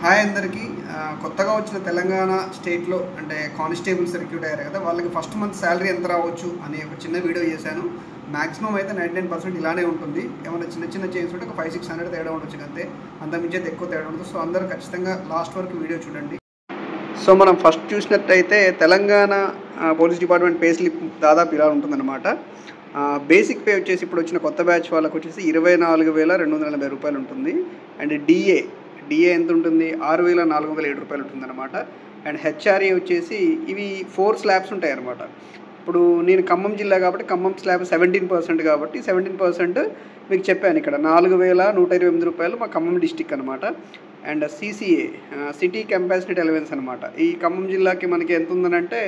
Hi అందరికీ కొత్తగా వచ్చిన తెలంగాణ స్టేట్లో అంటే కానిస్టేబుల్స్ రిక్రూట్ అయ్యారు కదా, వాళ్ళకి ఫస్ట్ మంత్ శాలరీ ఎంత రావచ్చు అనే ఒక చిన్న వీడియో చేశాను. మ్యాక్సిమం అయితే 99% ఇలానే ఉంటుంది. ఏమైనా చిన్న చిన్న చేంజ్ ఉంటే ఒక 500-600 తేడా ఉండొచ్చు అంతే, అంతకుమించి అయితే ఎక్కువ తేడా ఉంటుంది. సో అందరూ ఖచ్చితంగా లాస్ట్ వరకు వీడియో చూడండి. సో మనం ఫస్ట్ చూసినట్టయితే Telangana police department pay slip దాదాపు ఇలా ఉంటుందన్నమాట. బేసిక్ పే వచ్చేసి ఇప్పుడు వచ్చిన కొత్త బ్యాచ్ వాళ్ళకి వచ్చేసి 24,280 రూపాయలు ఉంటుంది. అండ్ డిఏ ఎంత ఉంటుంది, 6,407 రూపాయలు ఉంటుంది అనమాట. అండ్ హెచ్ఆర్ఏ వచ్చేసి ఇవి 4 స్లాబ్స్ ఉంటాయి అనమాట. ఇప్పుడు నేను ఖమ్మం జిల్లా కాబట్టి ఖమ్మం స్లాబ్ 17% కాబట్టి 17% మీకు చెప్పాను ఇక్కడ 4,128 రూపాయలు మా ఖమ్మం డిస్టిక్ అనమాట. అండ్ సిసిఏ సిటీ కంపాసిటీ అలవెన్స్ అనమాట. ఈ ఖమ్మం జిల్లాకి మనకి ఎంత ఉందనంటే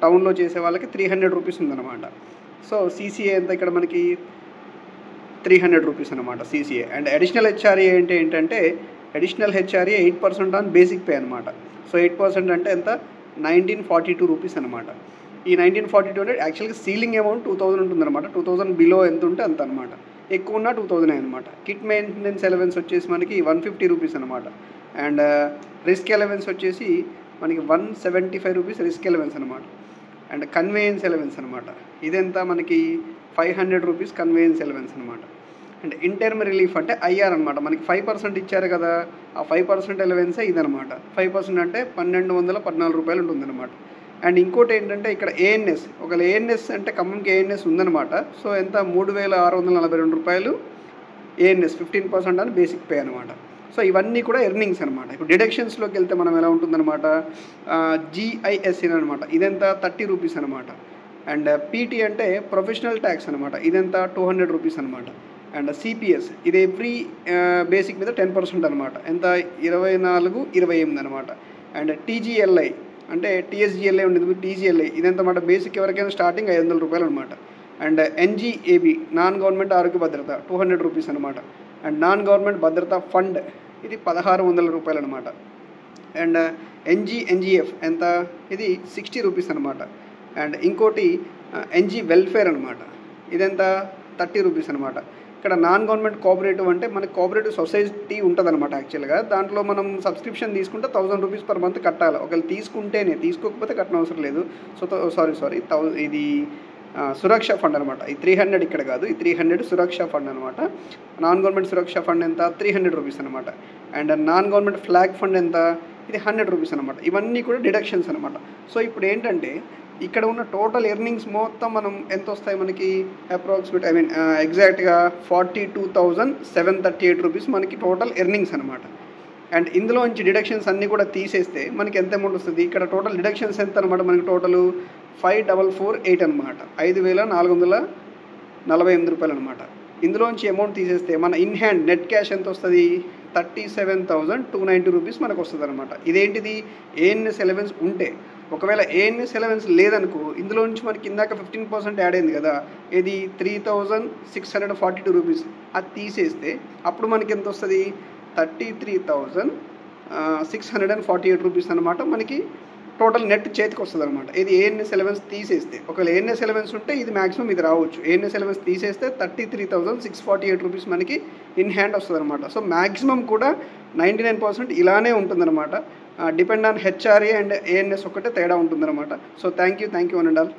టౌన్లో చేసే వాళ్ళకి 300 రూపీస్ ఉందన్నమాట. సో సిసిఏ ఎంత ఇక్కడ మనకి 300 రూపీస్ అనమాట సిసిఏ. అండ్ అడిషనల్ హెచ్ఆర్ఏ ఏంటంటే additional HRA 8% on basic pay అనమాట. సో 8% అంటే ఎంత 1942 రూపీస్ అనమాట. ఈ 1942 అంటే యాక్చువల్గా సీలింగ్ అమౌంట్ 2000 ఉంటుందన్నమాట. 2000 బిలో ఎంత ఉంటే అంత అనమాట, ఎక్కువ ఉన్న 2000 అనమాట. కిట్ మెయింటెనెన్స్ అలవెన్స్ వచ్చేసి మనకి 150 రూపీస్ అనమాట. అండ్ రిస్క్ అలవెన్స్ వచ్చేసి మనకి 175 రూపీస్ రిస్క్ అలవెన్స్ అనమాట. అండ్ కన్వేయన్స్ అలవెన్స్ అనమాట, ఇదెంత మనకి 500 రూపీస్ కన్వేయన్స్ అలవెన్స్ అనమాట. అండ్ ఇంటర్మ్ రిలీఫ్ అంటే ఐఆర్ అనమాట. మనకి 5% ఇచ్చారు కదా, ఆ 5% అలవెన్సే ఇదనమాట. 5% అంటే 1,214 రూపాయలు ఉంటుందన్నమాట. అండ్ ఇంకోటి ఏంటంటే ఇక్కడ ఏఎన్ఎస్, ఒకవేళ ఏఎన్ఎస్ అంటే ఖమ్మంకి ఏఎన్ఎస్ ఉందన్నమాట. సో ఎంత 3,642 రూపాయలు ఏఎన్ఎస్, 15% అని బేసిక్ పే అనమాట. సో ఇవన్నీ కూడా ఎర్నింగ్స్ అనమాట. ఇప్పుడు డిడక్షన్స్లోకి వెళ్తే మనం ఎలా ఉంటుందన్నమాట, జిఐఎస్ఎన్ అనమాట, ఇదెంత 30 రూపీస్ అనమాట. అండ్ పీటీ అంటే ప్రొఫెషనల్ ట్యాక్స్ అనమాట, ఇదెంత 200 రూపీస్ అనమాట. అండ్ సిపిఎస్ ఇది ఎవ్రీ బేసిక్ మీద 10% అనమాట, ఎంత 24-28 అనమాట. అండ్ టీజీఎల్ఐ అంటే టీఎస్జిఎల్ఐ ఉండేది, టీజీఎల్ఐ ఇదెంత అనమాట బేసిక్ ఎవరికైనా స్టార్టింగ్ 500 రూపాయలు అనమాట. అండ్ ఎన్జిఏబి నాన్ గవర్నమెంట్ ఆరోగ్య భద్రత 200 రూపీస్ అనమాట. అండ్ నాన్ గవర్నమెంట్ భద్రతా ఫండ్ ఇది 1,600 రూపాయలు అనమాట. అండ్ ఎన్జిఎఫ్ ఎంత, ఇది 60 రూపీస్ అనమాట. అండ్ ఇంకోటి ఎన్జి వెల్ఫేర్ అనమాట, ఇదెంత 30 రూపీస్ అనమాట. ఇక్కడ నాన్ గవర్నమెంట్ కోఆపరేటివ్ అంటే మనకి కోఆపరేటివ్ సొసైటీ ఉంటుంది అనమాట. యాక్చువల్గా దాంట్లో మనం సబ్స్క్రిప్షన్ తీసుకుంటే 1,000 రూపీస్ పర్ మంత్ కట్టాలి. ఒకవేళ తీసుకుంటేనే, తీసుకోకపోతే కట్టడం అవసరం లేదు. సో ఇది సురక్ష ఫండ్ అనమాట. ఈ 300 ఇక్కడ కాదు, ఈ 300 సురక్ష ఫండ్ అనమాట. నాన్ గవర్నమెంట్ సురక్ష ఫండ్ ఎంత 300 రూపీస్ అనమాట. And non government flag fund ఎంత, ఇది 100 రూపీస్ అనమాట. ఇవన్నీ కూడా డిడక్షన్స్ అనమాట. సో ఇప్పుడు ఏంటంటే ఇక్కడ ఉన్న టోటల్ ఎర్నింగ్స్ మొత్తం మనం ఎంత వస్తాయి మనకి అప్రాక్సిమేట్ ఎగ్జాక్ట్గా 42,738 రూపీస్ మనకి టోటల్ ఎర్నింగ్స్ అనమాట. అండ్ ఇందులోంచి డిడక్షన్స్ అన్నీ కూడా తీసేస్తే మనకి ఎంత అమౌంట్ వస్తుంది, ఇక్కడ టోటల్ డిడక్షన్స్ ఎంత అనమాట మనకి టోటల్ 5,448 అనమాట, 5,448 రూపాయలు అనమాట. ఇందులోంచి అమౌంట్ తీసేస్తే మన ఇన్ హ్యాండ్ నెట్ క్యాష్ ఎంత వస్తుంది, 37,290 రూపీస్ మనకు వస్తుంది అనమాట. ఇదేంటిది ఏఎన్ఎస్ అలవెన్స్ ఉంటే. ఒకవేళ ఏఎన్ఎస్ అలవెన్స్ లేదనుకో, ఇందులో నుంచి మనకి ఇందాక 15% యాడ్ అయింది కదా, ఇది 3,642 రూపీస్, అది తీసేస్తే అప్పుడు మనకి ఎంత వస్తుంది 33,648 రూపీస్ అనమాట మనకి టోటల్ నెట్ చేతికి వస్తుంది అనమాట. ఇది ఏఎన్ఎస్ అలవెన్స్ తీసేస్తే. ఒకవేళ ఏఎన్ఎస్ అలవెన్స్ ఉంటే ఇది మ్యాక్సిమం ఇది రావచ్చు. ఏఎన్ఎస్ అలవెన్స్ తీసేస్తే 33,648 రూపీస్ మనకి ఇన్ హ్యాండ్ వస్తుంది అనమాట. సో మ్యాక్సిమం కూడా 99% ఇలానే ఉంటుందన్నమాట. Depend on HRA and ANS ఒకటే తేడా ఉంటుందన్నమాట. So thank you one and all.